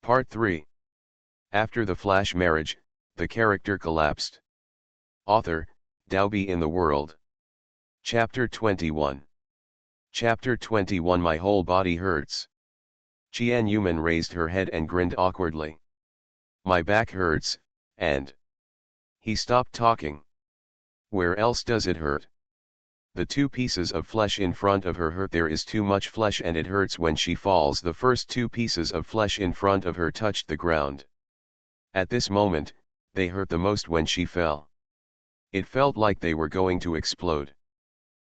Part 3. After the flash marriage, the character collapsed. Author, Dowby in the World. Chapter 21. Chapter 21 My whole body hurts. Tian-Yuman raised her head and grinned awkwardly. My back hurts, and... He stopped talking. Where else does it hurt? The two pieces of flesh in front of her hurt. There is too much flesh and it hurts when she falls. The first two pieces of flesh in front of her touched the ground. At this moment, they hurt the most when she fell. It felt like they were going to explode.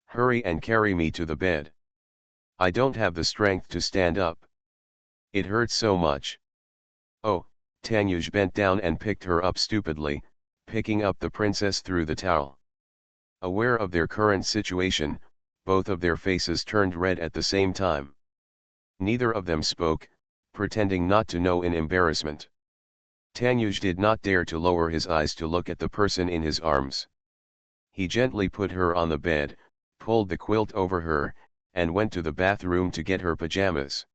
Hurry and carry me to the bed. I don't have the strength to stand up. It hurts so much. Oh, Tanyuj bent down and picked her up stupidly, picking up the princess through the towel. Aware of their current situation, both of their faces turned red at the same time. Neither of them spoke, pretending not to know in embarrassment. Tanyuj did not dare to lower his eyes to look at the person in his arms. He gently put her on the bed, pulled the quilt over her, and went to the bathroom to get her pajamas.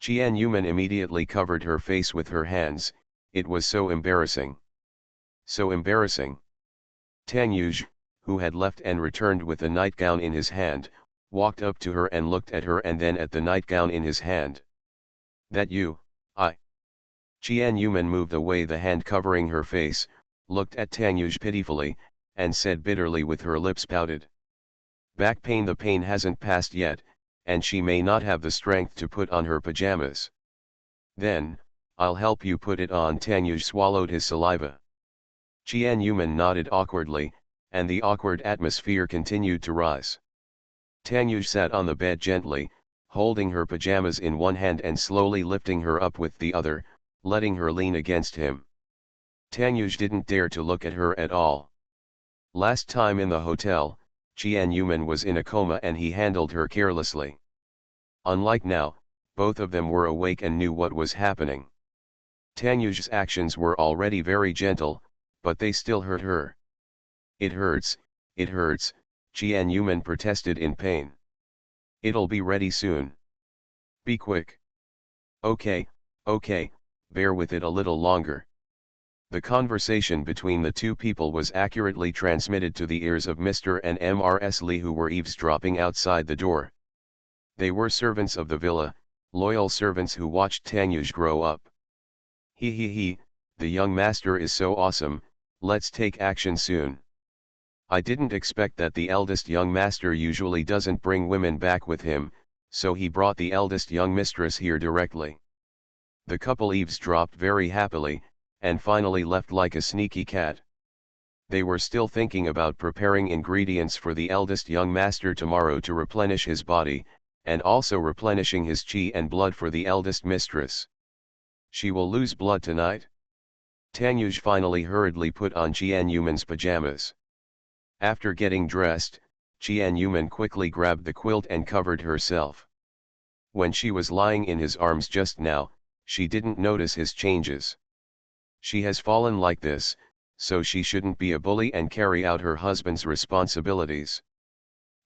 Tian-Yuman immediately covered her face with her hands. It was so embarrassing. So embarrassing. Tanyuj, who had left and returned with a nightgown in his hand, walked up to her and looked at her and then at the nightgown in his hand. That you, I. Tian-Yuman moved away the hand covering her face, looked at Tanyuj pitifully, and said bitterly with her lips pouted. Back pain. The pain hasn't passed yet, and she may not have the strength to put on her pajamas. Then, I'll help you put it on. Tanyuj swallowed his saliva. Tian-Yuman nodded awkwardly, and the awkward atmosphere continued to rise. Tanyuj sat on the bed gently, holding her pajamas in one hand and slowly lifting her up with the other, letting her lean against him. Tanyuj didn't dare to look at her at all. Last time in the hotel, Tian-Yuman was in a coma and he handled her carelessly. Unlike now, both of them were awake and knew what was happening. Tanyuj's actions were already very gentle, but they still hurt her. It hurts, Tian-Yuman protested in pain. It'll be ready soon. Be quick. Okay, bear with it a little longer. The conversation between the two people was accurately transmitted to the ears of Mr. and Mrs. Lee, who were eavesdropping outside the door. They were servants of the villa, loyal servants who watched Tanyuj grow up. He, the young master is so awesome, let's take action soon. I didn't expect that. The eldest young master usually doesn't bring women back with him, so he brought the eldest young mistress here directly. The couple eavesdropped very happily, and finally left like a sneaky cat. They were still thinking about preparing ingredients for the eldest young master tomorrow to replenish his body, and also replenishing his chi and blood for the eldest mistress. She will lose blood tonight? Tanyuj finally hurriedly put on Tian-Yuman's pajamas. After getting dressed, Tian-Yuman quickly grabbed the quilt and covered herself. When she was lying in his arms just now, she didn't notice his changes. She has fallen like this, so she shouldn't be a bully and carry out her husband's responsibilities.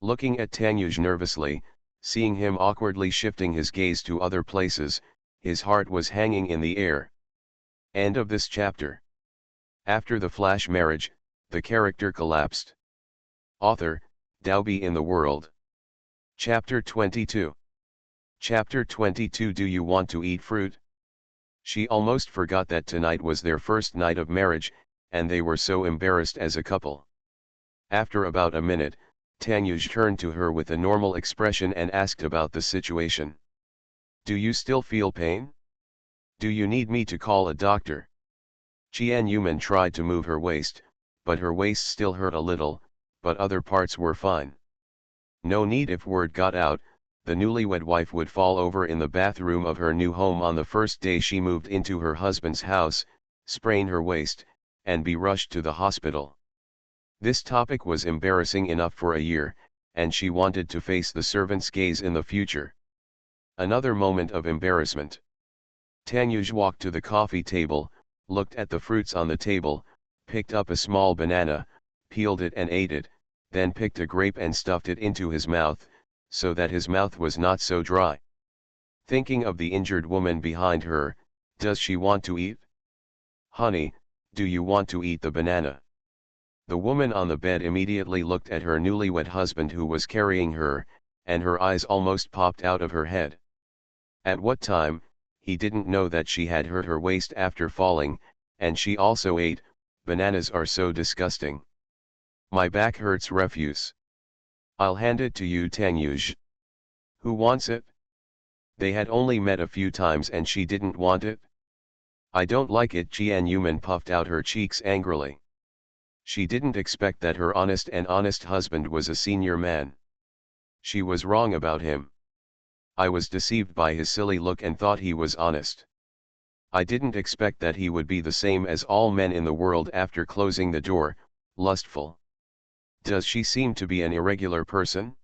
Looking at Tanyuj nervously, seeing him awkwardly shifting his gaze to other places, his heart was hanging in the air. End of this chapter. After the flash marriage, the character collapsed. Author, Dowby in the World. Chapter 22. Chapter 22 Do you want to eat fruit? She almost forgot that tonight was their first night of marriage, and they were so embarrassed as a couple. After about a minute, Tanyuj turned to her with a normal expression and asked about the situation. Do you still feel pain? Do you need me to call a doctor? Tian-Yuman tried to move her waist, but her waist still hurt a little, but other parts were fine. No need. If word got out, the newlywed wife would fall over in the bathroom of her new home on the first day she moved into her husband's house, sprain her waist, and be rushed to the hospital. This topic was embarrassing enough for a year, and she wanted to face the servants' gaze in the future. Another moment of embarrassment. Tanyuj walked to the coffee table, looked at the fruits on the table, picked up a small banana, peeled it and ate it, then picked a grape and stuffed it into his mouth, so that his mouth was not so dry. Thinking of the injured woman behind her, Does she want to eat? Honey, do you want to eat the banana? The woman on the bed immediately looked at her newlywed husband who was carrying her, and her eyes almost popped out of her head. At what time, he didn't know that she had hurt her waist after falling, and she also ate. Bananas are so disgusting. My back hurts. Refuse. I'll hand it to you, Tanyuj. Who wants it? They had only met a few times and she didn't want it? I don't like it. Jian Yuman puffed out her cheeks angrily. She didn't expect that her honest husband was a senior man. She was wrong about him. I was deceived by his silly look and thought he was honest. I didn't expect that he would be the same as all men in the world after closing the door, lustful. Does she seem to be an irregular person?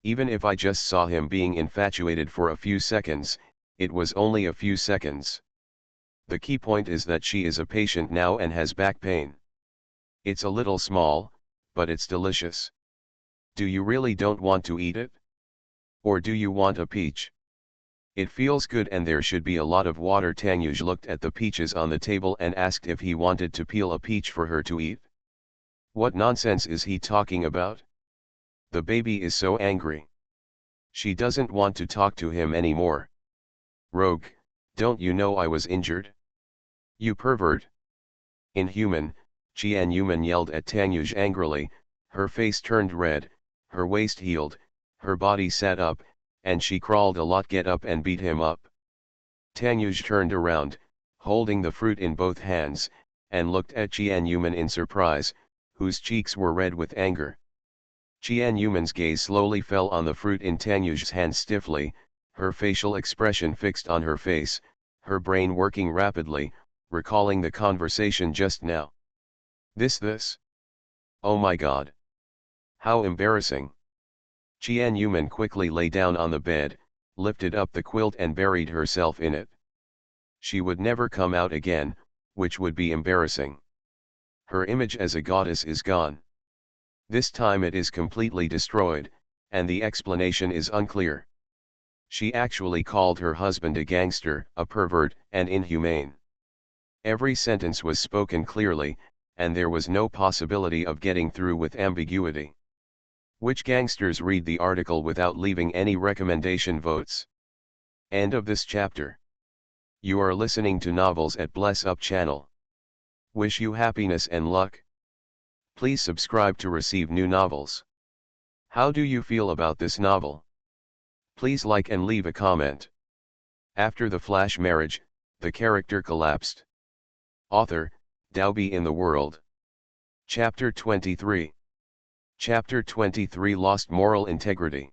Even if I just saw him being infatuated for a few seconds, it was only a few seconds. The key point is that she is a patient now and has back pain. It's a little small, but it's delicious. Do you really don't want to eat it? Or do you want a peach? It feels good and there should be a lot of water. Tanyuj looked at the peaches on the table and asked if he wanted to peel a peach for her to eat. What nonsense is he talking about? The baby is so angry. She doesn't want to talk to him anymore. Rogue, don't you know I was injured? You pervert. Inhuman, Jian Yuman yelled at Tanyuj angrily. Her face turned red, her waist healed, her body sat up, and she crawled a lot. Get up and beat him up. Tanyuj turned around, holding the fruit in both hands, and looked at Jian Yuman in surprise, whose cheeks were red with anger. Jian Yuman's gaze slowly fell on the fruit in Tanyuj's hand stiffly, her facial expression fixed on her face, her brain working rapidly, recalling the conversation just now. This? Oh my God. How embarrassing. Jian Yuman quickly lay down on the bed, lifted up the quilt and buried herself in it. She would never come out again, which would be embarrassing. Her image as a goddess is gone. This time it is completely destroyed, and the explanation is unclear. She actually called her husband a gangster, a pervert, and inhumane. Every sentence was spoken clearly, and there was no possibility of getting through with ambiguity. Which gangsters? Read the article without leaving any recommendation votes. End of this chapter. You are listening to Novels at Bless Up channel. Wish you happiness and luck. Please subscribe to receive new novels. How do you feel about this novel? Please like and leave a comment. After the flash marriage, the character collapsed. Author, Daobi in the World. Chapter 23. Chapter 23 Lost Moral Integrity.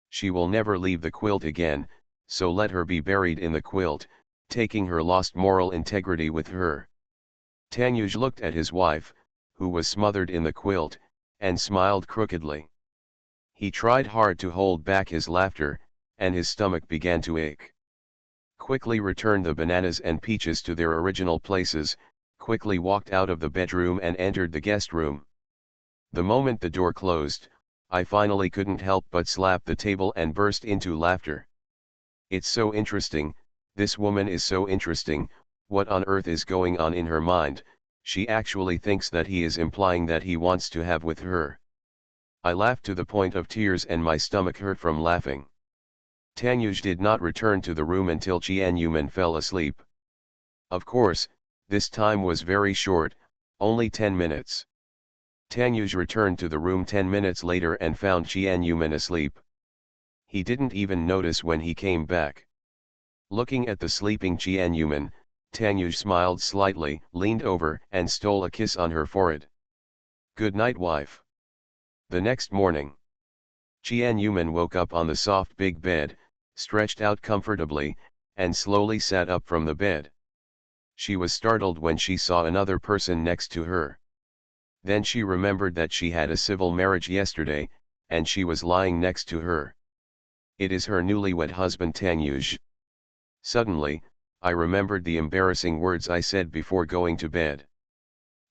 She will never leave the quilt again, so let her be buried in the quilt, taking her lost moral integrity with her. Tanyuj looked at his wife, who was smothered in the quilt, and smiled crookedly. He tried hard to hold back his laughter, and his stomach began to ache. Quickly returned the bananas and peaches to their original places, quickly walked out of the bedroom and entered the guest room. The moment the door closed, I finally couldn't help but slap the table and burst into laughter. It's so interesting, this woman is so interesting, what on earth is going on in her mind? She actually thinks that he is implying that he wants to have with her. I laughed to the point of tears and my stomach hurt from laughing. Tanyuj did not return to the room until Jian Yuman fell asleep. Of course, this time was very short, only 10 minutes. Tanyuj returned to the room 10 minutes later and found Jian Yuman asleep. He didn't even notice when he came back. Looking at the sleeping Jian Yuman, Tanyuj smiled slightly, leaned over and stole a kiss on her forehead. Good night, wife. The next morning, Jian Yuman woke up on the soft big bed, stretched out comfortably, and slowly sat up from the bed. She was startled when she saw another person next to her. Then she remembered that she had a civil marriage yesterday, and she was lying next to her. It is her newlywed husband Tanyuj. Suddenly, I remembered the embarrassing words I said before going to bed.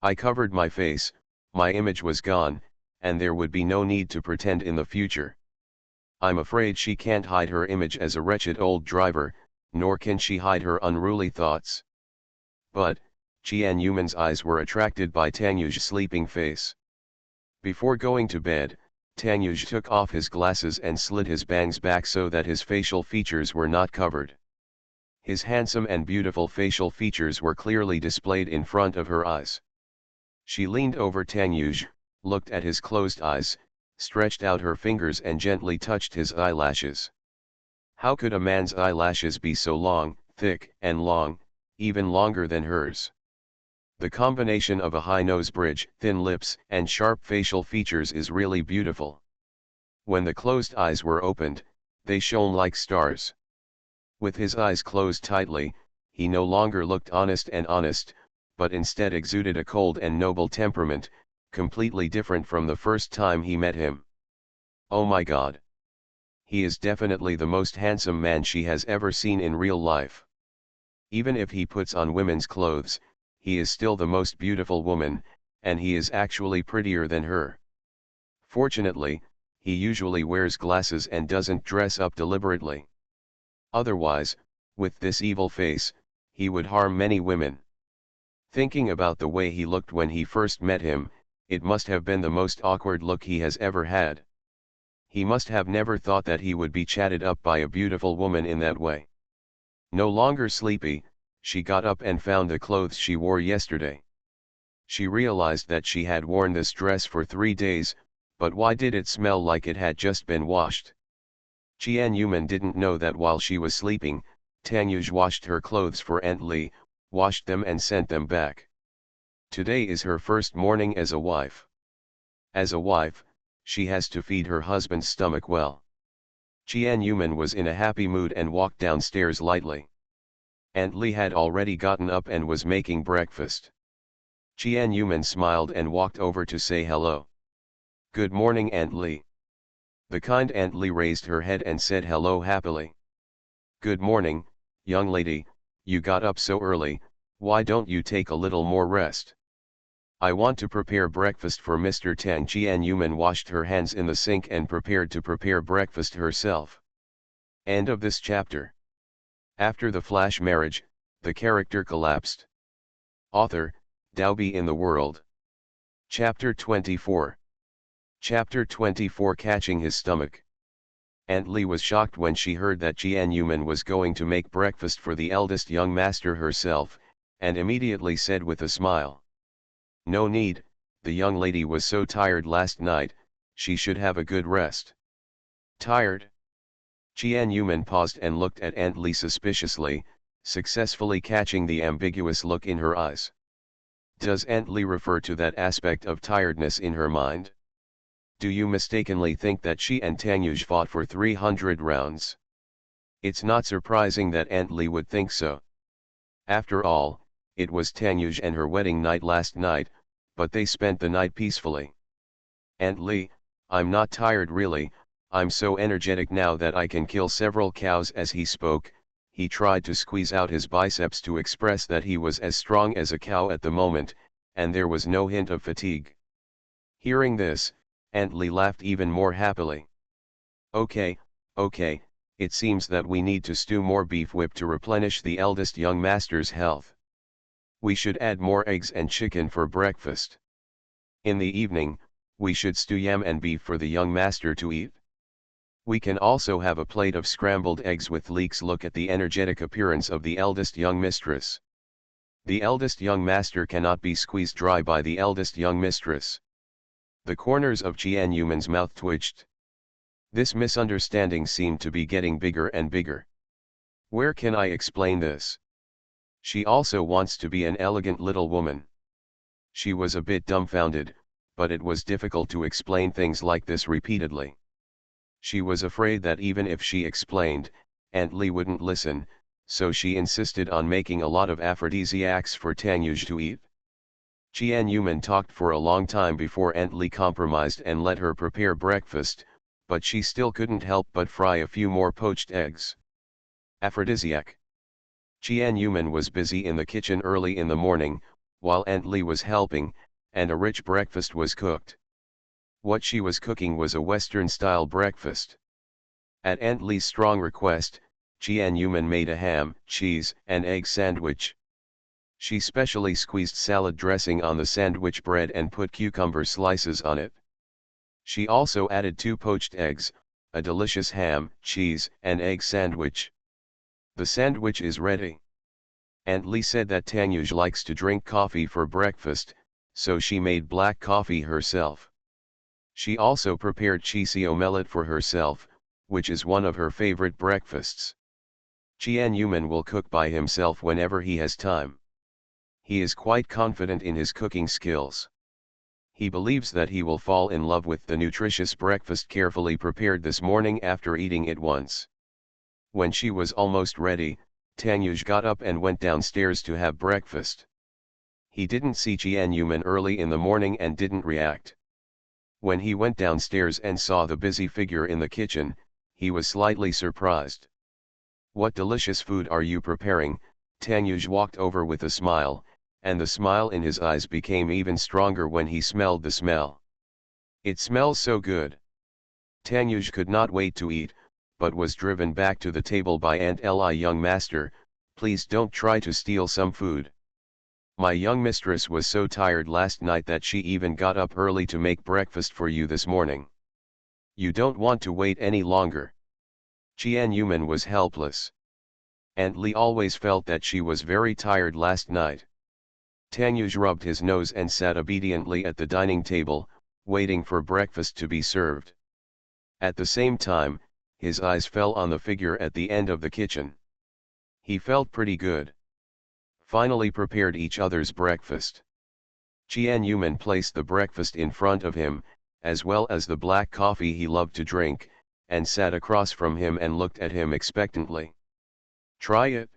I covered my face, my image was gone, and there would be no need to pretend in the future. I'm afraid she can't hide her image as a wretched old driver, nor can she hide her unruly thoughts. But, Jian Yuman's eyes were attracted by Tang Yu's sleeping face. Before going to bed, Tang Yu took off his glasses and slid his bangs back so that his facial features were not covered. His handsome and beautiful facial features were clearly displayed in front of her eyes. She leaned over Tang Yu, looked at his closed eyes, stretched out her fingers and gently touched his eyelashes. How could a man's eyelashes be so long, thick and long, even longer than hers? The combination of a high nose bridge, thin lips, and sharp facial features is really beautiful. When the closed eyes were opened, they shone like stars. With his eyes closed tightly, he no longer looked honest, but instead exuded a cold and noble temperament, completely different from the first time he met him. Oh my God! He is definitely the most handsome man she has ever seen in real life. Even if he puts on women's clothes, he is still the most beautiful woman, and he is actually prettier than her. Fortunately, he usually wears glasses and doesn't dress up deliberately. Otherwise, with this evil face, he would harm many women. Thinking about the way he looked when he first met him, it must have been the most awkward look he has ever had. He must have never thought that he would be chatted up by a beautiful woman in that way. No longer sleepy, she got up and found the clothes she wore yesterday. She realized that she had worn this dress for 3 days, but why did it smell like it had just been washed? Jian Yuman didn't know that while she was sleeping, Tang Yu washed her clothes for Aunt Li, washed them and sent them back. Today is her first morning as a wife. As a wife, she has to feed her husband's stomach well. Jian Yuman was in a happy mood and walked downstairs lightly. Aunt Li had already gotten up and was making breakfast. Jian Yuman smiled and walked over to say hello. Good morning, Aunt Li. The kind Aunt Li raised her head and said hello happily. Good morning, young lady, you got up so early, why don't you take a little more rest? I want to prepare breakfast for Mr. Tang. Jian Yuman washed her hands in the sink and prepared to prepare breakfast herself. End of this chapter. After the flash marriage, the character collapsed. Author, Daobi in the World. Chapter 24. Chapter 24, Catching His Stomach. Aunt Li was shocked when she heard that Jian Yuman was going to make breakfast for the eldest young master herself, and immediately said with a smile, "No need, the young lady was so tired last night, she should have a good rest." Tired? Jian Yuman paused and looked at Aunt Li suspiciously, successfully catching the ambiguous look in her eyes. Does Aunt Li refer to that aspect of tiredness in her mind? Do you mistakenly think that she and Tang Yu fought for 300 rounds? It's not surprising that Aunt Li would think so. After all, it was Tang Yu and her wedding night last night, but they spent the night peacefully. Aunt Li, I'm not tired really, I'm so energetic now that I can kill several cows. As he spoke, he tried to squeeze out his biceps to express that he was as strong as a cow at the moment, and there was no hint of fatigue. Hearing this, Aunt Li laughed even more happily. Okay, it seems that we need to stew more beef whip to replenish the eldest young master's health. We should add more eggs and chicken for breakfast. In the evening, we should stew yam and beef for the young master to eat. We can also have a plate of scrambled eggs with leeks. Look at the energetic appearance of the eldest young mistress. The eldest young master cannot be squeezed dry by the eldest young mistress. The corners of Jian Yuman's mouth twitched. This misunderstanding seemed to be getting bigger and bigger. Where can I explain this? She also wants to be an elegant little woman. She was a bit dumbfounded, but it was difficult to explain things like this repeatedly. She was afraid that even if she explained, Aunt Li wouldn't listen, so she insisted on making a lot of aphrodisiacs for Tang Yu to eat. Jian Yuman talked for a long time before Aunt Li compromised and let her prepare breakfast, but she still couldn't help but fry a few more poached eggs. Aphrodisiac. Jian Yuman was busy in the kitchen early in the morning, while Aunt Li was helping, and a rich breakfast was cooked. What she was cooking was a Western-style breakfast. At Aunt Li's strong request, Jian-Yuman made a ham, cheese, and egg sandwich. She specially squeezed salad dressing on the sandwich bread and put cucumber slices on it. She also added 2 poached eggs, a delicious ham, cheese, and egg sandwich. The sandwich is ready. Aunt Lee said that Tanyuj likes to drink coffee for breakfast, so she made black coffee herself. She also prepared cheesy omelette for herself, which is one of her favorite breakfasts. Jian-Yuman will cook by himself whenever he has time. He is quite confident in his cooking skills. He believes that he will fall in love with the nutritious breakfast carefully prepared this morning after eating it once. When she was almost ready, Tanyuj got up and went downstairs to have breakfast. He didn't see Jian-Yuman early in the morning and didn't react. When he went downstairs and saw the busy figure in the kitchen, he was slightly surprised. "What delicious food are you preparing?" Tanyuj walked over with a smile, and the smile in his eyes became even stronger when he smelled the smell. "It smells so good." Tanyuj could not wait to eat, but was driven back to the table by Aunt Li. "Young master, please don't try to steal some food. My young mistress was so tired last night that she even got up early to make breakfast for you this morning. You don't want to wait any longer." Jian-Yuman was helpless. Aunt Li always felt that she was very tired last night. Tanyuj rubbed his nose and sat obediently at the dining table, waiting for breakfast to be served. At the same time, his eyes fell on the figure at the end of the kitchen. He felt pretty good. Finally prepared each other's breakfast. Jian-Yuman placed the breakfast in front of him, as well as the black coffee he loved to drink, and sat across from him and looked at him expectantly. "Try it."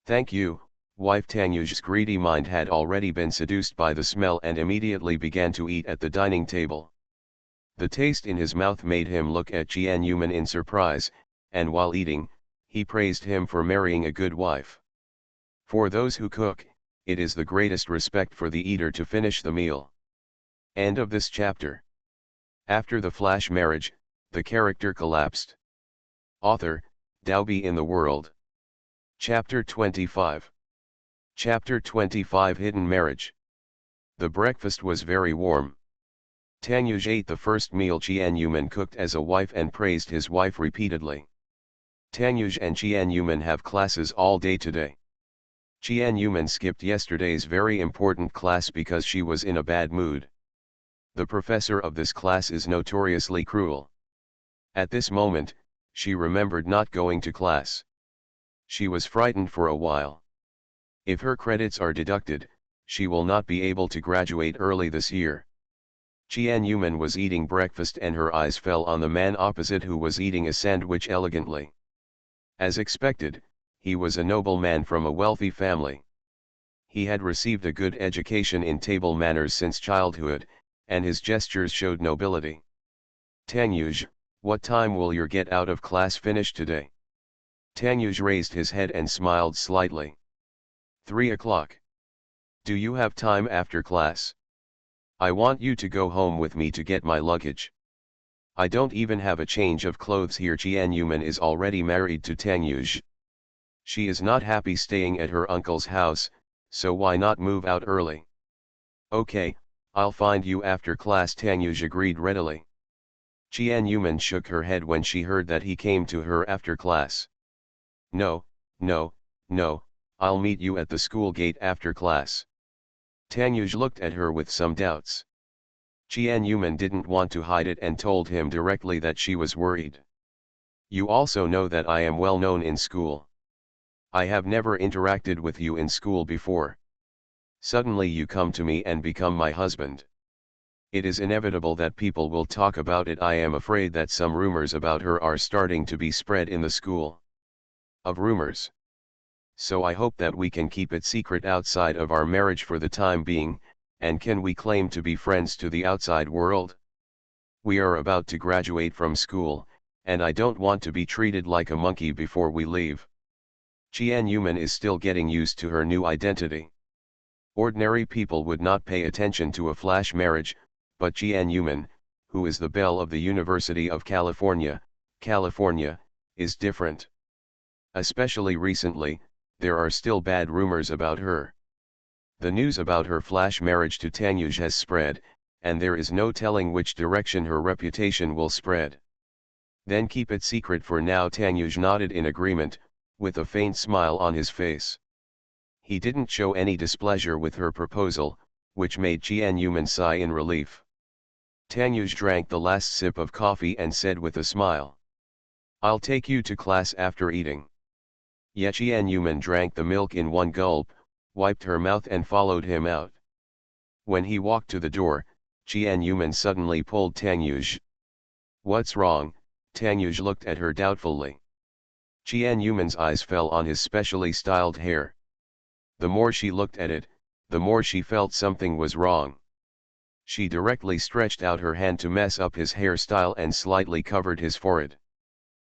"Thank you." Wife Tanyuj's greedy mind had already been seduced by the smell and immediately began to eat at the dining table. The taste in his mouth made him look at Jian-Yuman in surprise, and while eating, he praised him for marrying a good wife. For those who cook, it is the greatest respect for the eater to finish the meal. End of this chapter. After the flash marriage, the character collapsed. Author, Daobi in the World. Chapter 25. Chapter 25 Hidden Marriage. The breakfast was very warm. Tanyuj ate the first meal Jian-Yuman cooked as a wife and praised his wife repeatedly. Tanyuj and Jian-Yuman have classes all day today. Jian-Yuman skipped yesterday's very important class because she was in a bad mood. The professor of this class is notoriously cruel. At this moment, she remembered not going to class. She was frightened for a while. If her credits are deducted, she will not be able to graduate early this year. Jian-Yuman was eating breakfast and her eyes fell on the man opposite who was eating a sandwich elegantly. As expected, he was a noble man from a wealthy family. He had received a good education in table manners since childhood, and his gestures showed nobility. "Tanyuj, what time will your get out of class finish today?" Tanyuj raised his head and smiled slightly. 3 o'clock. "Do you have time after class? I want you to go home with me to get my luggage. I don't even have a change of clothes here." Jian-Yuman is already married to Tanyuj. She is not happy staying at her uncle's house, so why not move out early? "Okay, I'll find you after class." Tanyuj agreed readily. Jian-Yuman shook her head when she heard that he came to her after class. No, no, I'll meet you at the school gate after class." Tanyuj looked at her with some doubts. Jian-Yuman didn't want to hide it and told him directly that she was worried. "You also know that I am well known in school. I have never interacted with you in school before. Suddenly you come to me and become my husband. It is inevitable that people will talk about it. I am afraid that some rumors about her are starting to be spread in the school." "Of rumors? So I hope that we can keep it secret outside of our marriage for the time being, and can we claim to be friends to the outside world? We are about to graduate from school, and I don't want to be treated like a monkey before we leave." Jian-Yuman is still getting used to her new identity. Ordinary people would not pay attention to a flash marriage, but Jian-Yuman, who is the belle of the University of California, is different. Especially recently, there are still bad rumors about her. The news about her flash marriage to Tanyuj has spread, and there is no telling which direction her reputation will spread. Then keep it secret for now. Tanyuj nodded in agreement, with a faint smile on his face. He didn't show any displeasure with her proposal, which made Jian Yuman sigh in relief. Tanyuj drank the last sip of coffee and said with a smile, "I'll take you to class after eating." Yet Jian Yuman drank the milk in one gulp, wiped her mouth and followed him out. When he walked to the door, Jian Yuman suddenly pulled Tanyuj. "What's wrong?" Tanyuj looked at her doubtfully. Jian Yuman's eyes fell on his specially styled hair. The more she looked at it, the more she felt something was wrong. She directly stretched out her hand to mess up his hairstyle and slightly covered his forehead.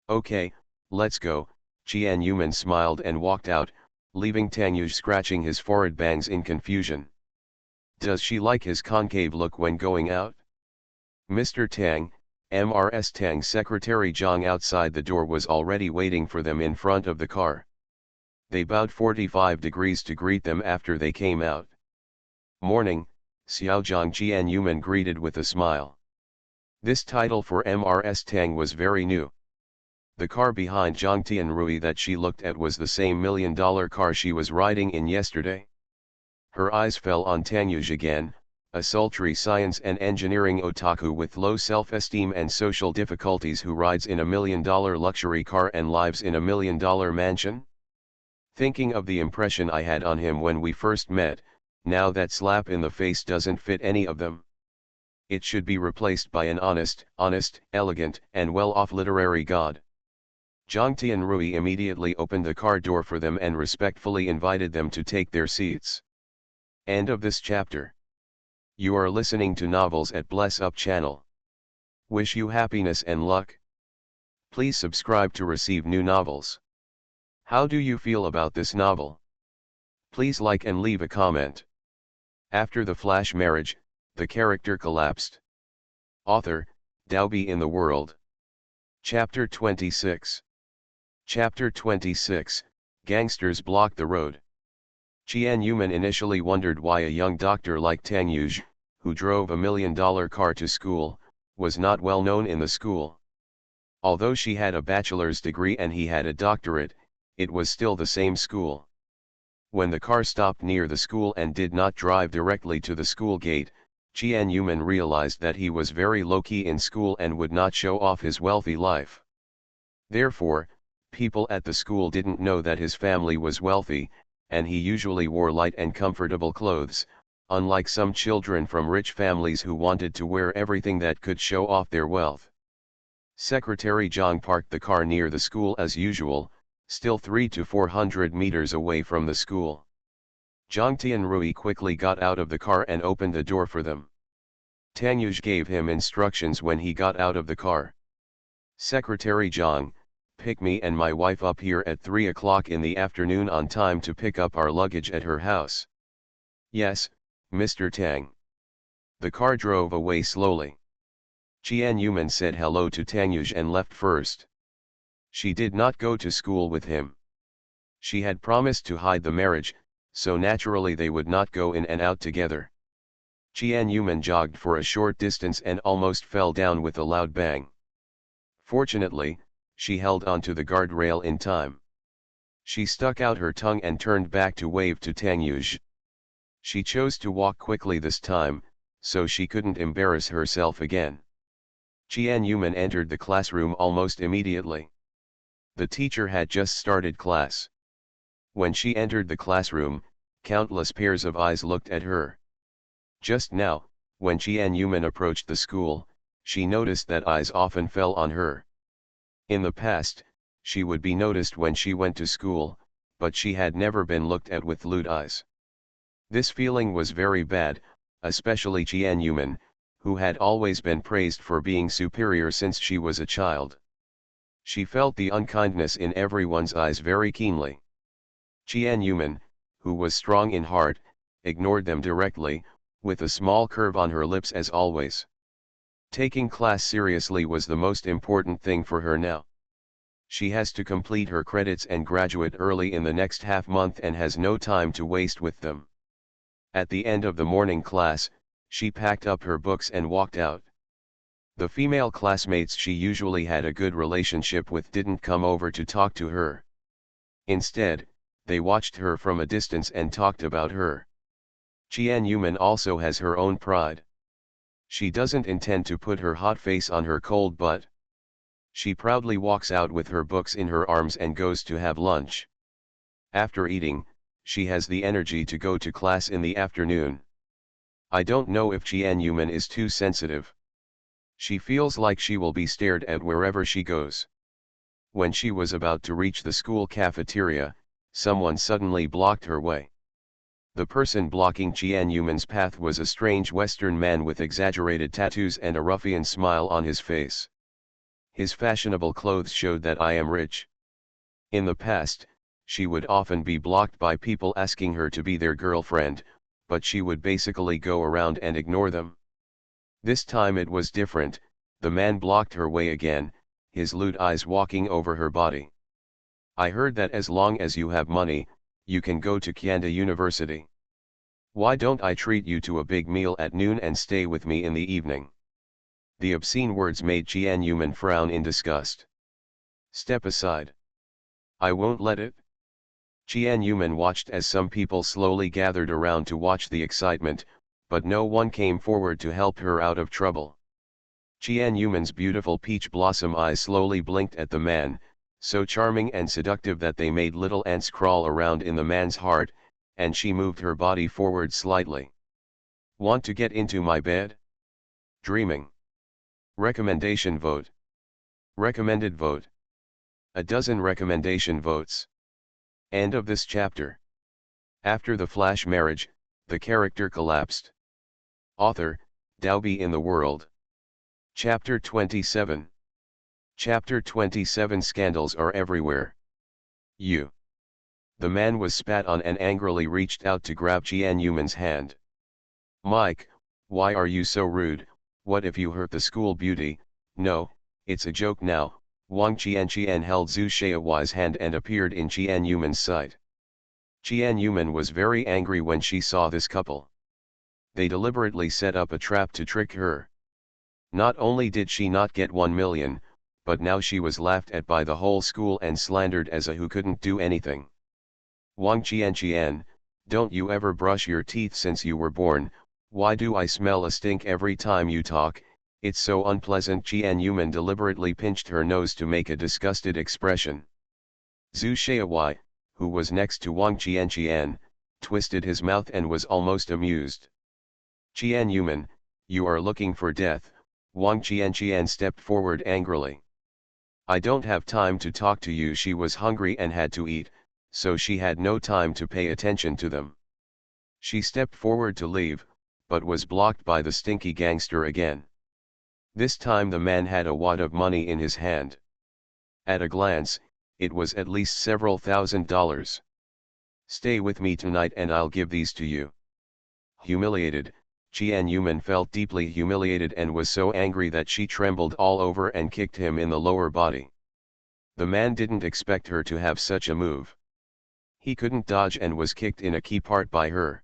"Okay, let's go." Jian Yuman smiled and walked out, leaving Tanyuj scratching his forehead bangs in confusion. Does she like his concave look when going out? Mr. Tang, Mrs. Tang's secretary Zhang outside the door was already waiting for them in front of the car. They bowed 45 degrees to greet them after they came out. "Morning," Xiaozhang Jian Yuman greeted with a smile. This title for Mrs. Tang was very new. The car behind Zhang Tianrui that she looked at was the same $1 million car she was riding in yesterday. Her eyes fell on Tanyuj again, a sultry science and engineering otaku with low self-esteem and social difficulties who rides in a $1 million luxury car and lives in a $1 million mansion. Thinking of the impression I had on him when we first met, now that slap in the face doesn't fit any of them. It should be replaced by an honest, elegant, and well-off literary god. Zhang Tianrui immediately opened the car door for them and respectfully invited them to take their seats. End of this chapter. You are listening to Novels at Bless Up channel. Wish you happiness and luck. Please subscribe to receive new novels. How do you feel about this novel? Please like and leave a comment. After the flash marriage, the character collapsed. Author, Daobi in the World. Chapter 26. Chapter 26, Gangsters Block the Road. Jian Yuman initially wondered why a young doctor like Tanyuj, who drove a $1 million car to school, was not well known in the school. Although she had a bachelor's degree and he had a doctorate, it was still the same school. When the car stopped near the school and did not drive directly to the school gate, Jian Yuman realized that he was very low-key in school and would not show off his wealthy life. Therefore, people at the school didn't know that his family was wealthy, and he usually wore light and comfortable clothes, unlike some children from rich families who wanted to wear everything that could show off their wealth. Secretary Zhang parked the car near the school as usual, still 300 to 400 meters away from the school. Zhang Tianrui quickly got out of the car and opened the door for them. Tanyuj gave him instructions when he got out of the car. "Secretary Zhang, pick me and my wife up here at 3 o'clock in the afternoon on time to pick up our luggage at her house." "Yes, Mr. Tang." The car drove away slowly. Jian Yuman said hello to Tanyuj and left first. She did not go to school with him. She had promised to hide the marriage, so naturally they would not go in and out together. Jian Yuman jogged for a short distance and almost fell down with a loud bang. Fortunately, she held onto the guardrail in time. She stuck out her tongue and turned back to wave to Tanyuj. She chose to walk quickly this time, so she couldn't embarrass herself again. Jian Yuman entered the classroom almost immediately. The teacher had just started class. When she entered the classroom, countless pairs of eyes looked at her. Just now, when Jian Yuman approached the school, she noticed that eyes often fell on her. In the past, she would be noticed when she went to school, but she had never been looked at with lewd eyes. This feeling was very bad, especially Jian Yuman, who had always been praised for being superior since she was a child. She felt the unkindness in everyone's eyes very keenly. Jian Yuman, who was strong in heart, ignored them directly, with a small curve on her lips as always. Taking class seriously was the most important thing for her now. She has to complete her credits and graduate early in the next half month and has no time to waste with them. At the end of the morning class, she packed up her books and walked out. The female classmates she usually had a good relationship with didn't come over to talk to her. Instead, they watched her from a distance and talked about her. Jian also has her own pride. She doesn't intend to put her hot face on her cold butt. She proudly walks out with her books in her arms and goes to have lunch. After eating, she has the energy to go to class in the afternoon. I don't know if Jian is too sensitive. She feels like she will be stared at wherever she goes. When she was about to reach the school cafeteria, someone suddenly blocked her way. The person blocking Jian path was a strange Western man with exaggerated tattoos and a ruffian smile on his face. His fashionable clothes showed that I am rich. In the past, she would often be blocked by people asking her to be their girlfriend, but she would basically go around and ignore them. This time it was different. The man blocked her way again, his lewd eyes walking over her body. I heard that as long as you have money, you can go to Kyanda University. Why don't I treat you to a big meal at noon and stay with me in the evening? The obscene words made Jian frown in disgust. Step aside. I won't let it. Jian watched as some people slowly gathered around to watch the excitement, but no one came forward to help her out of trouble. Jian beautiful peach blossom eyes slowly blinked at the man, so charming and seductive that they made little ants crawl around in the man's heart, and she moved her body forward slightly. Want to get into my bed? Dreaming. Recommendation vote. Recommended vote. A dozen recommendation votes. End of this chapter. After the flash marriage, the character collapsed. Author, Dalby in the World. Chapter 27. Chapter 27. Scandals are everywhere. You. The man was spat on and angrily reached out to grab Jian hand. Mike, why are you so rude? What if you hurt the school beauty? No, it's a joke now. Wang Qian held Zhu Shaowai's hand and appeared in Jian sight. Jian was very angry when she saw this couple. They deliberately set up a trap to trick her. Not only did she not get 1 million, but now she was laughed at by the whole school and slandered as a who couldn't do anything. Wang Qian, don't you ever brush your teeth since you were born? Why do I smell a stink every time you talk? It's so unpleasant. Jian deliberately pinched her nose to make a disgusted expression. Zhu Shaowai, who was next to Wang Qian, twisted his mouth and was almost amused. Jian, you are looking for death. Wang Qian stepped forward angrily. I don't have time to talk to you. She was hungry and had to eat, so she had no time to pay attention to them. She stepped forward to leave, but was blocked by the stinky gangster again. This time the man had a wad of money in his hand. At a glance, it was at least several $1,000s. Stay with me tonight and I'll give these to you. Humiliated, Jian felt deeply humiliated and was so angry that she trembled all over and kicked him in the lower body. The man didn't expect her to have such a move. He couldn't dodge and was kicked in a key part by her.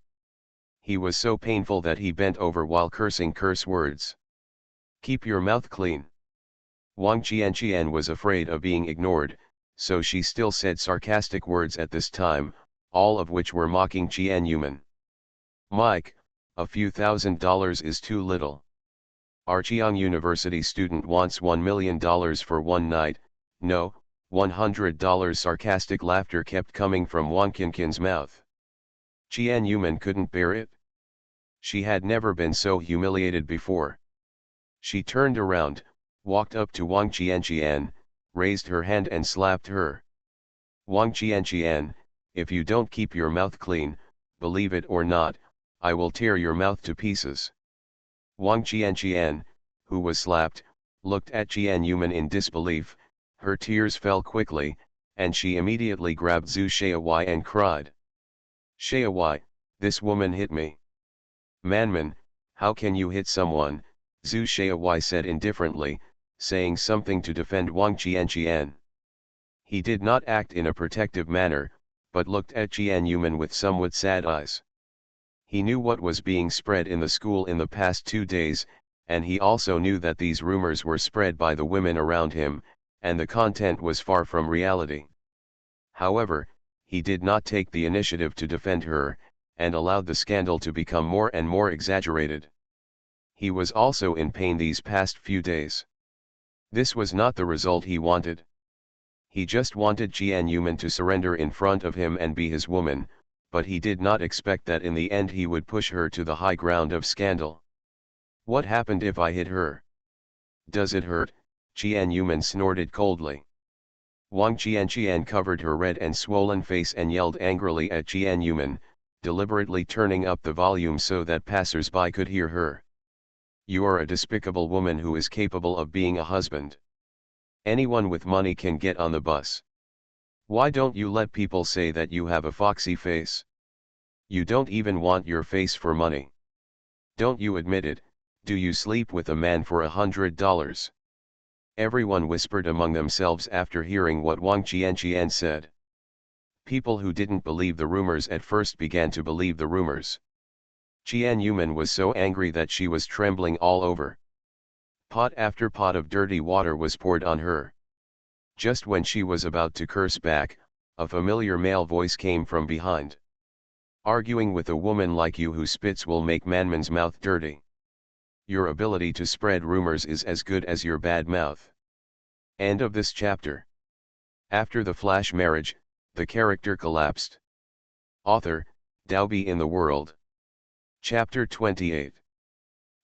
He was so painful that he bent over while cursing curse words. Keep your mouth clean. Wang Qian was afraid of being ignored, so she still said sarcastic words at this time, all of which were mocking Jian. Mike, a few $1,000s is too little. Our Chiang University student wants $1 million for one night. No, $100. Sarcastic laughter kept coming from Wang Qinqin's mouth. Jian couldn't bear it. She had never been so humiliated before. She turned around, walked up to Wang Qian, raised her hand and slapped her. Wang Qian, if you don't keep your mouth clean, believe it or not, I will tear your mouth to pieces. Wang Qian, who was slapped, looked at Jian in disbelief. Her tears fell quickly, and she immediately grabbed Zhu Shaowai and cried. Shaowai, this woman hit me. Manman, how can you hit someone? Zhu Shaowai said indifferently, saying something to defend Wang Qian. He did not act in a protective manner, but looked at Jian Yuman with somewhat sad eyes. He knew what was being spread in the school in the past 2 days, and he also knew that these rumors were spread by the women around him, and the content was far from reality. However, he did not take the initiative to defend her, and allowed the scandal to become more and more exaggerated. He was also in pain these past few days. This was not the result he wanted. He just wanted Jian Yuman to surrender in front of him and be his woman, but he did not expect that in the end he would push her to the high ground of scandal. What happened if I hit her? Does it hurt? Jian Yuman snorted coldly. Wang Qianqian covered her red and swollen face and yelled angrily at Jian Yuman, deliberately turning up the volume so that passers-by could hear her. You are a despicable woman who is capable of being a husband. Anyone with money can get on the bus. Why don't you let people say that you have a foxy face? You don't even want your face for money. Don't you admit it? Do you sleep with a man for $100? Everyone whispered among themselves after hearing what Wang Qianqian said. People who didn't believe the rumors at first began to believe the rumors. Jian Yuman was so angry that she was trembling all over. Pot after pot of dirty water was poured on her. Just when she was about to curse back, a familiar male voice came from behind. Arguing with a woman like you who spits will make man's mouth dirty. Your ability to spread rumors is as good as your bad mouth. End of this chapter. After the flash marriage, the character collapsed. Author, Daobi in the World. Chapter 28.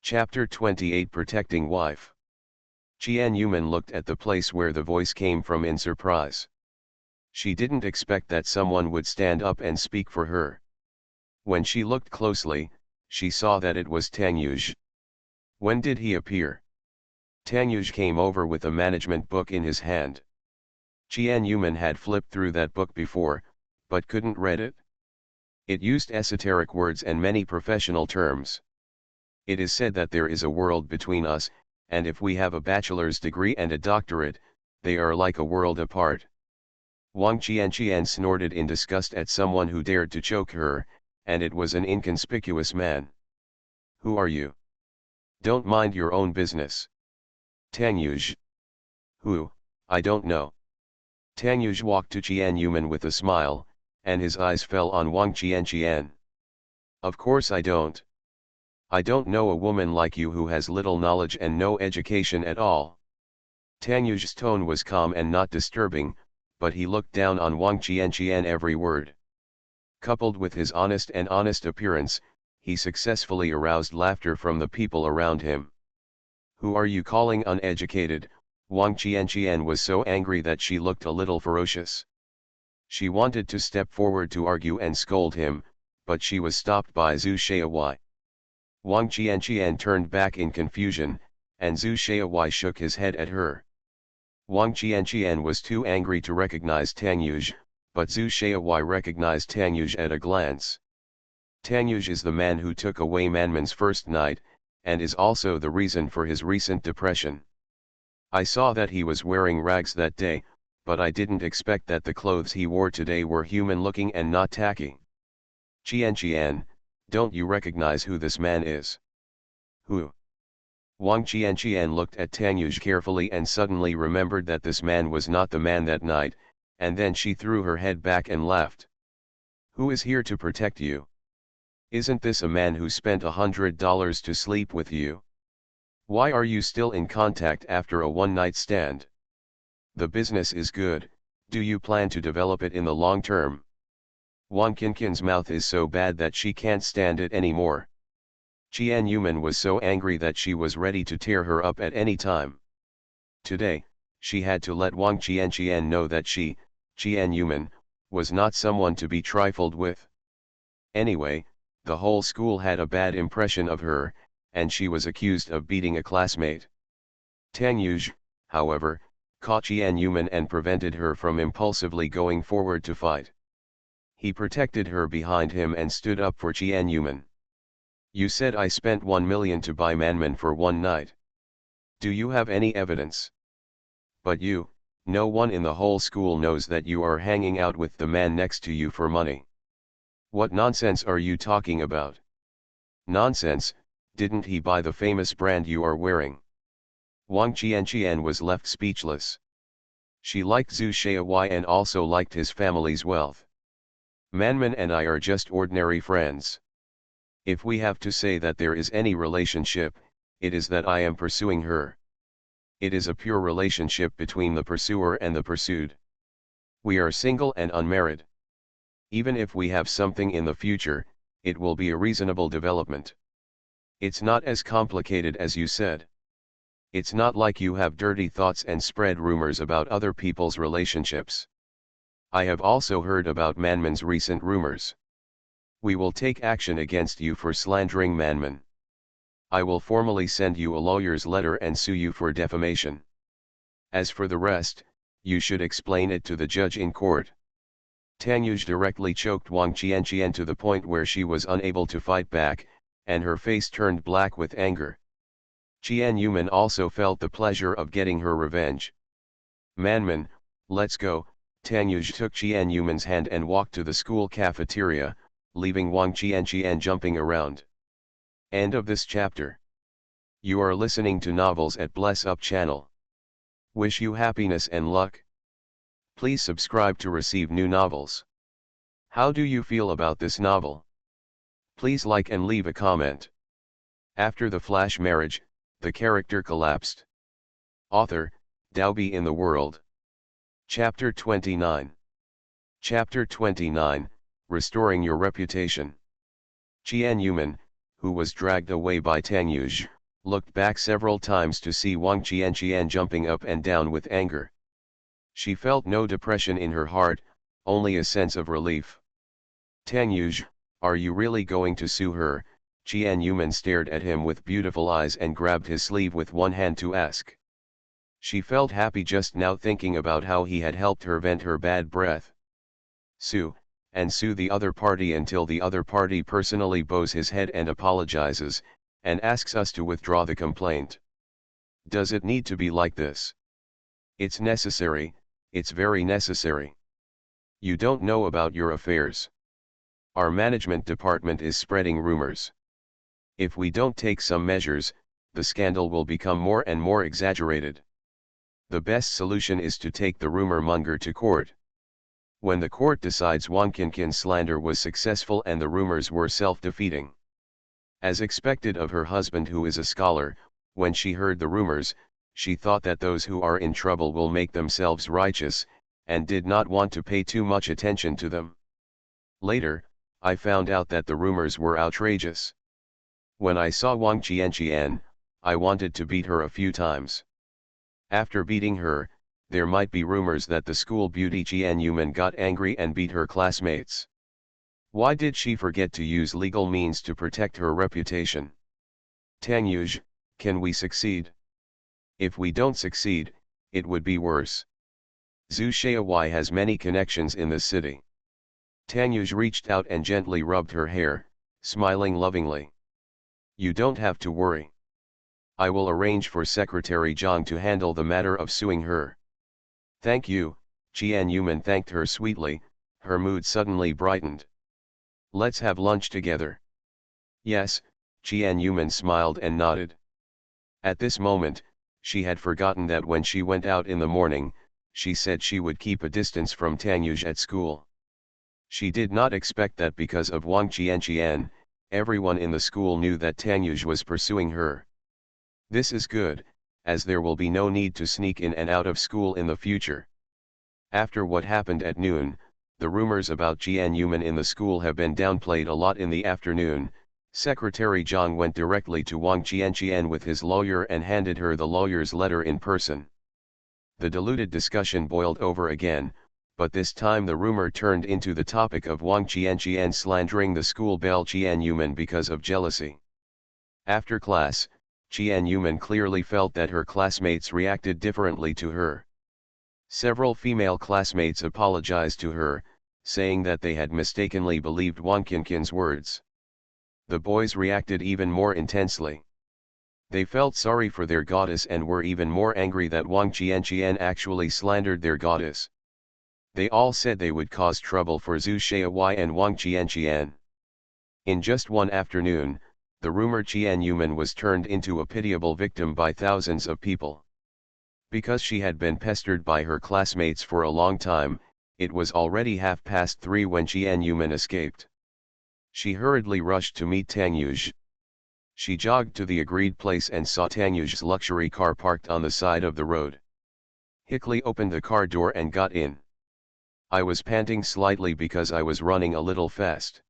Chapter 28 Protecting Wife. Jian Yuman looked at the place where the voice came from in surprise. She didn't expect that someone would stand up and speak for her. When she looked closely, she saw that it was Tang Yuj. When did he appear? Tang Yuj came over with a management book in his hand. Jian Yuman had flipped through that book before, but couldn't read it. It used esoteric words and many professional terms. It is said that there is a world between us, and if we have a bachelor's degree and a doctorate, they are like a world apart. Wang Qianqian snorted in disgust at someone who dared to choke her, and it was an inconspicuous man. Who are you? Don't mind your own business. Tang Yuj. Who? I don't know. Tang Yuj walked to Jian Yuman with a smile, and his eyes fell on Wang Qianqian. Of course I don't. I don't know a woman like you who has little knowledge and no education at all. Tang Yuj's tone was calm and not disturbing, but he looked down on Wang Qianqian every word. Coupled with his honest appearance, he successfully aroused laughter from the people around him. Who are you calling uneducated? Wang Qianqian was so angry that she looked a little ferocious. She wanted to step forward to argue and scold him, but she was stopped by Zhu Shaowai. Wang Qianqian turned back in confusion, and Zhu Shaowai shook his head at her. Wang Qianqian was too angry to recognize Tang Yuj, but Zhu Shaowai recognized Tang Yuj at a glance. Tang Yuj is the man who took away Manman's first night, and is also the reason for his recent depression. I saw that he was wearing rags that day, but I didn't expect that the clothes he wore today were human-looking and not tacky. Qianqian, don't you recognize who this man is? Who? Wang Qianqian looked at Tang Yuj carefully and suddenly remembered that this man was not the man that night, and then she threw her head back and laughed. Who is here to protect you? Isn't this a man who spent $100 to sleep with you? Why are you still in contact after a one-night stand? The business is good, do you plan to develop it in the long term? Wang Qinqian's mouth is so bad that she can't stand it anymore. Jian Yuman was so angry that she was ready to tear her up at any time. Today, she had to let Wang Qianqian know that she, Jian Yuman, was not someone to be trifled with. Anyway, the whole school had a bad impression of her, and she was accused of beating a classmate. Tang Yuj, however, caught Jian Yuman and prevented her from impulsively going forward to fight. He protected her behind him and stood up for Jian Yuman. You said I spent 1 million to buy Manman for one night. Do you have any evidence? But you, No one in the whole school knows that you are hanging out with the man next to you for money. What nonsense are you talking about? Nonsense, didn't he buy the famous brand you are wearing? Wang Qianqian was left speechless. She liked Zhu Shaohui and also liked his family's wealth. Manman and I are just ordinary friends. If we have to say that there is any relationship, it is that I am pursuing her. It is a pure relationship between the pursuer and the pursued. We are single and unmarried. Even if we have something in the future, it will be a reasonable development. It's not as complicated as you said. It's not like you have dirty thoughts and spread rumors about other people's relationships. I have also heard about Manman's recent rumors. We will take action against you for slandering Manman. I will formally send you a lawyer's letter and sue you for defamation. As for the rest, you should explain it to the judge in court. Tang Yuge directly choked Wang Qianqian to the point where she was unable to fight back, and her face turned black with anger. Qian Yuman also felt the pleasure of getting her revenge. Manman, let's go. Tang Yuge took Qian Yuman's hand and walked to the school cafeteria, leaving Wang Qianqian jumping around. End of this chapter. You are listening to Novels at Bless Up channel. Wish you happiness and luck. Please subscribe to receive new novels. How do you feel about this novel? Please like and leave a comment. After the flash marriage, the character collapsed. Author, Daobi in the World. Chapter 29. Chapter 29, Restoring Your Reputation. Qian Yuman, who was dragged away by Tang Yuge, looked back several times to see Wang Qianqian jumping up and down with anger. She felt no depression in her heart, only a sense of relief. Tang Yuge, are you really going to sue her? Qian Yuman stared at him with beautiful eyes and grabbed his sleeve with one hand to ask. She felt happy just now thinking about how he had helped her vent her bad breath. Sue, and sue the other party until the other party personally bows his head and apologizes, and asks us to withdraw the complaint. Does it need to be like this? It's necessary, it's very necessary. You don't know about your affairs. Our management department is spreading rumors. If we don't take some measures, the scandal will become more and more exaggerated. The best solution is to take the rumor monger to court. When the court decides Wang Qianqian's slander was successful and the rumors were self-defeating. As expected of her husband who is a scholar, when she heard the rumors, she thought that those who are in trouble will make themselves righteous, and did not want to pay too much attention to them. Later, I found out that the rumors were outrageous. When I saw Wang Qianqian, I wanted to beat her a few times. After beating her, there might be rumors that the school beauty Qian Yuman got angry and beat her classmates. Why did she forget to use legal means to protect her reputation? Tang Yuge, can we succeed? If we don't succeed, it would be worse. Zhu Shaohui has many connections in the city. Tang Yuge reached out and gently rubbed her hair, smiling lovingly. You don't have to worry. I will arrange for Secretary Zhang to handle the matter of suing her. Thank you, Qian Yuman thanked her sweetly, her mood suddenly brightened. Let's have lunch together. Yes, Qian Yuman smiled and nodded. At this moment, she had forgotten that when she went out in the morning, she said she would keep a distance from Tang Yuge at school. She did not expect that because of Wang Qianqian, everyone in the school knew that Tang Yuge was pursuing her. This is good, as there will be no need to sneak in and out of school in the future. After what happened at noon, the rumors about Qian Yuman in the school have been downplayed a lot. In the afternoon, Secretary Zhang went directly to Wang Qianqian with his lawyer and handed her the lawyer's letter in person. The diluted discussion boiled over again, but this time the rumor turned into the topic of Wang Qianqian slandering the school belle Qian Yuman because of jealousy. After class, Qian Yuman clearly felt that her classmates reacted differently to her. Several female classmates apologized to her, saying that they had mistakenly believed Wang Qianqian's words. The boys reacted even more intensely. They felt sorry for their goddess and were even more angry that Wang Qianqian actually slandered their goddess. They all said they would cause trouble for Zhu Shaohui and Wang Qianqian. In just one afternoon, the rumored Qian Yuman was turned into a pitiable victim by thousands of people. Because she had been pestered by her classmates for a long time, it was already 3:30 when Qian Yuman escaped. She hurriedly rushed to meet Tang Yuge. She jogged to the agreed place and saw Tang Yuge's luxury car parked on the side of the road. Hickley opened the car door and got in. I was panting slightly because I was running a little fast.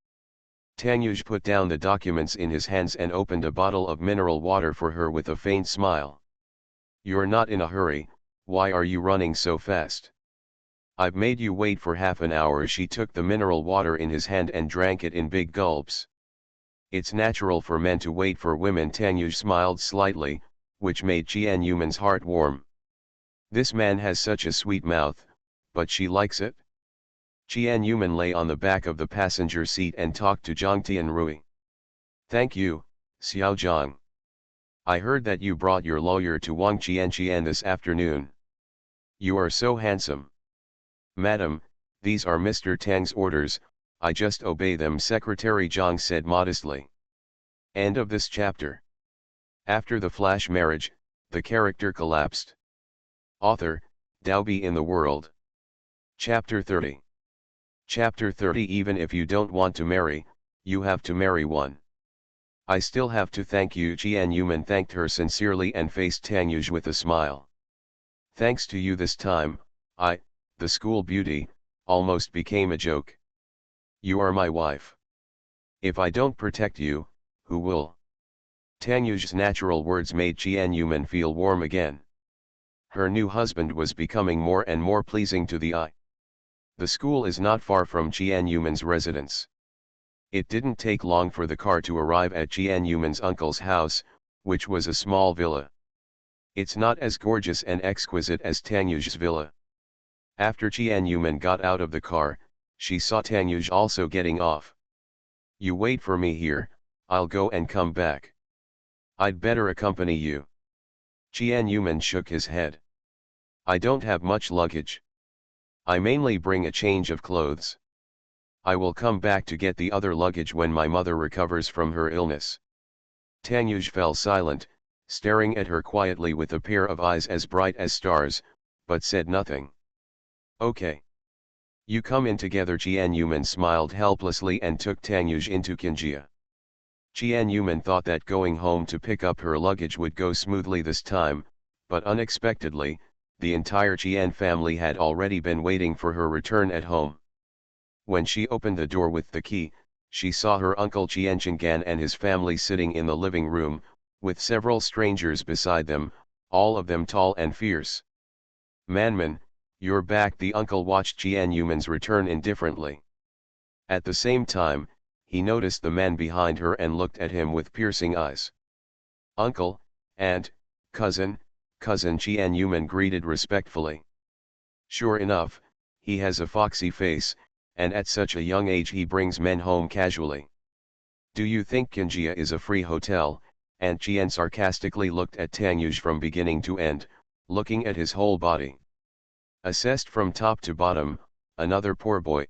Tang Yuge put down the documents in his hands and opened a bottle of mineral water for her with a faint smile. "You're not in a hurry, why are you running so fast? I've made you wait for half an hour." She took the mineral water in his hand and drank it in big gulps. "It's natural for men to wait for women." Tang Yuge smiled slightly, which made Qian Yuman's heart warm. This man has such a sweet mouth, but she likes it. Qian Yuman lay on the back of the passenger seat and talked to Zhang Tianrui. "Thank you, Xiao Zhang. I heard that you brought your lawyer to Wang Qianqian this afternoon. You are so handsome." "Madam, these are Mr. Tang's orders, I just obey them," Secretary Zhang said modestly. End of this chapter. After the flash marriage, the character collapsed. Author, Daobi in the World. Chapter 30. Chapter 30. Even if you don't want to marry, you have to marry one. "I still have to thank you." Qian Yuman thanked her sincerely and faced Tang Yuge with a smile. "Thanks to you this time, the school beauty, almost became a joke. You are my wife. If I don't protect you, who will?" Tang Yuge's natural words made Qian Yuman feel warm again. Her new husband was becoming more and more pleasing to the eye. The school is not far from Qian Yuman's residence. It didn't take long for the car to arrive at Qian Yuman's uncle's house, which was a small villa. It's not as gorgeous and exquisite as Tang Yuge's villa. After Qian Yuman got out of the car, she saw Tang Yuge also getting off. "You wait for me here, I'll go and come back." "I'd better accompany you." Qian Yuman shook his head. "I don't have much luggage. I mainly bring a change of clothes. I will come back to get the other luggage when my mother recovers from her illness." Tang Yuge fell silent, staring at her quietly with a pair of eyes as bright as stars, but said nothing. "Okay. You come in together." Qian Yuman smiled helplessly and took Tang Yuge into Qinjia. Qian Yuman thought that going home to pick up her luggage would go smoothly this time, but unexpectedly, the entire Qian family had already been waiting for her return at home. When she opened the door with the key, she saw her uncle Qianchenggan and his family sitting in the living room, with several strangers beside them, all of them tall and fierce. "Manman, you're back." The uncle watched Qian Yuman's return indifferently. At the same time, he noticed the man behind her and looked at him with piercing eyes. "Uncle, aunt, cousin," Qian Yuman greeted respectfully. Sure enough, he has a foxy face, and at such a young age he brings men home casually. "Do you think Qinjia is a free hotel?" Aunt Qian sarcastically looked at Tang Yuge from beginning to end, looking at his whole body. Assessed from top to bottom, another poor boy.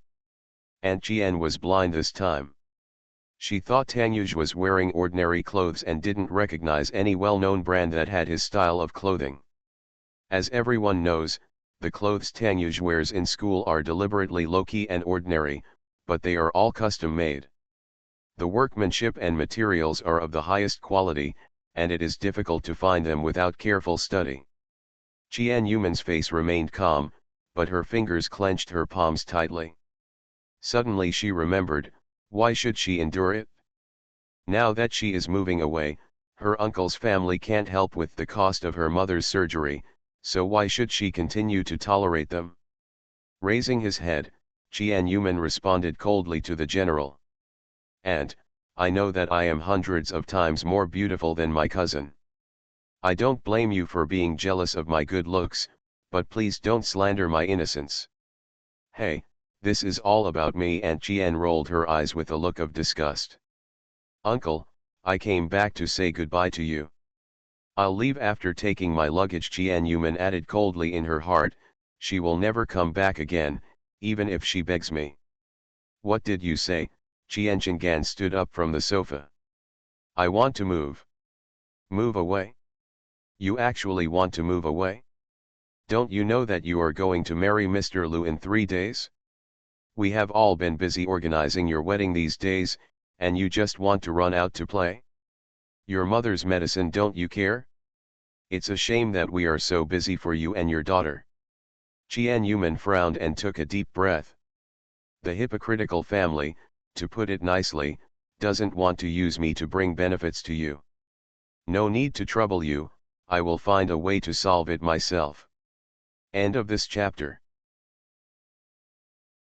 Aunt Qian was blind this time. She thought Tang Yuge was wearing ordinary clothes and didn't recognize any well-known brand that had his style of clothing. As everyone knows, the clothes Tang Yuge wears in school are deliberately low-key and ordinary, but they are all custom-made. The workmanship and materials are of the highest quality, and it is difficult to find them without careful study. Qian Yuman's face remained calm, but her fingers clenched her palms tightly. Suddenly she remembered, why should she endure it? Now that she is moving away, her uncle's family can't help with the cost of her mother's surgery, so why should she continue to tolerate them? Raising his head, Qian Yuman responded coldly to the general. "And, I know that I am hundreds of times more beautiful than my cousin. I don't blame you for being jealous of my good looks, but please don't slander my innocence." "Hey, this is all about me." Aunt Qian rolled her eyes with a look of disgust. "Uncle, I came back to say goodbye to you." I'll leave after taking my luggage, Qian Yuman added coldly in her heart. She will never come back again, even if she begs me. What did you say? Qian Chengan stood up from the sofa. I want to move. Move away? You actually want to move away? Don't you know that you are going to marry Mr. Lu in 3 days? We have all been busy organizing your wedding these days, and you just want to run out to play? Your mother's medicine, don't you care? It's a shame that we are so busy for you and your daughter. Qian Yuman frowned and took a deep breath. The hypocritical family, to put it nicely, doesn't want to use me to bring benefits to you. No need to trouble you, I will find a way to solve it myself. End of this chapter.